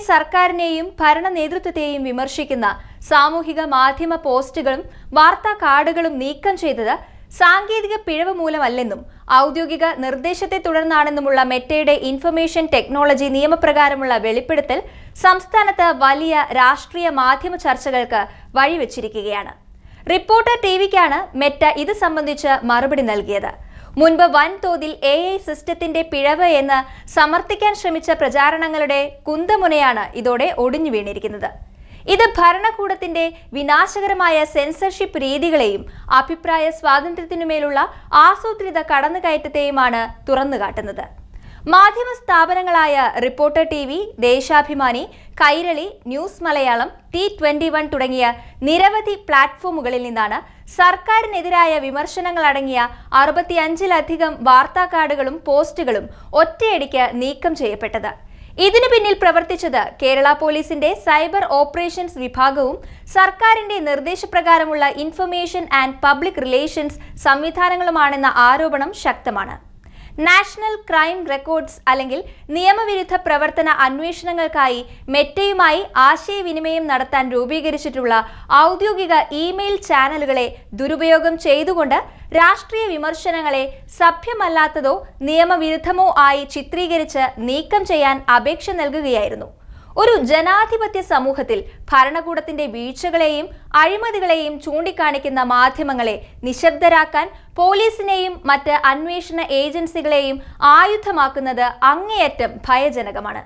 സർക്കാരിനെയും ഭരണ നേതൃത്വത്തെയും വിമർശിക്കുന്ന സാമൂഹിക മാധ്യമ പോസ്റ്റുകളും വാർത്താ കാർഡുകളും നീക്കം ചെയ്തത് സാങ്കേതിക പിഴവ് മൂലമല്ലെന്നും ഔദ്യോഗിക നിർദ്ദേശത്തെ തുടർന്നാണെന്നുമുള്ള മെറ്റയുടെ ഇൻഫർമേഷൻ ടെക്നോളജി നിയമപ്രകാരമുള്ള വെളിപ്പെടുത്തൽ സംസ്ഥാനത്ത് വലിയ രാഷ്ട്രീയ മാധ്യമ ചർച്ചകൾക്ക് വഴിവെച്ചിരിക്കുകയാണ്. റിപ്പോർട്ടർ ടിവിക്കാണ് മെറ്റ ഇത് സംബന്ധിച്ച് മറുപടി നൽകിയത്. മുൻപ് വൻതോതിൽ AI സിസ്റ്റത്തിന്റെ പിഴവ് എന്ന് സമർത്ഥിക്കാൻ ശ്രമിച്ച പ്രചാരണങ്ങളുടെ കുന്തമുനയാണ് ഇതോടെ ഒടിഞ്ഞു വീണിരിക്കുന്നത്. ഇത് ഭരണകൂടത്തിന്റെ വിനാശകരമായ സെൻസർഷിപ്പ് രീതികളെയും അഭിപ്രായ സ്വാതന്ത്ര്യത്തിനുമേലുള്ള ആസൂത്രിത കടന്നുകയറ്റത്തെയുമാണ് തുറന്നുകാട്ടുന്നത്. മാധ്യമ സ്ഥാപനങ്ങളായ Reporter TV, Deshabhimani, Kairali, News Malayalam, T21 തുടങ്ങിയ നിരവധി പ്ലാറ്റ്ഫോമുകളിൽ നിന്നാണ് സർക്കാരിനെതിരായ വിമർശനങ്ങൾ അടങ്ങിയ 65-ലധികം വാർത്താ കാർഡുകളും പോസ്റ്റുകളും ഒറ്റയടിക്ക് നീക്കം ചെയ്യപ്പെട്ടത്. ഇതിനു പിന്നിൽ പ്രവർത്തിച്ചത് കേരള പോലീസിന്റെ സൈബർ ഓപ്പറേഷൻസ് വിഭാഗവും സർക്കാരിന്റെ നിർദ്ദേശപ്രകാരമുള്ള ഇൻഫർമേഷൻ ആൻഡ് പബ്ലിക് റിലേഷൻസ് സംവിധാനങ്ങളുമാണെന്ന ആരോപണം ശക്തമാണ്. നാഷണൽ ക്രൈം റെക്കോർഡ്സ് അല്ലെങ്കിൽ നിയമവിരുദ്ധ പ്രവർത്തന അന്വേഷണങ്ങൾക്കായി മെറ്റയുമായി ആശയവിനിമയം നടത്താൻ രൂപീകരിച്ചിട്ടുള്ള ഔദ്യോഗിക ഇമെയിൽ ചാനലുകളെ ദുരുപയോഗം ചെയ്തുകൊണ്ട് രാഷ്ട്രീയ വിമർശനങ്ങളെ സഭ്യമല്ലാത്തതോ നിയമവിരുദ്ധമോ ആയി ചിത്രീകരിച്ച് നീക്കം ചെയ്യാൻ അപേക്ഷ നൽകുകയായിരുന്നു. ഒരു ജനാധിപത്യ സമൂഹത്തിൽ ഭരണകൂടത്തിന്റെ വീഴ്ചകളെയും അഴിമതികളെയും ചൂണ്ടിക്കാണിക്കുന്ന മാധ്യമങ്ങളെ നിശബ്ദരാക്കാൻ പോലീസിനെയും മറ്റ് അന്വേഷണ ഏജൻസികളെയും ആയുധമാക്കുന്നത് അങ്ങേയറ്റം ഭയജനകമാണ്.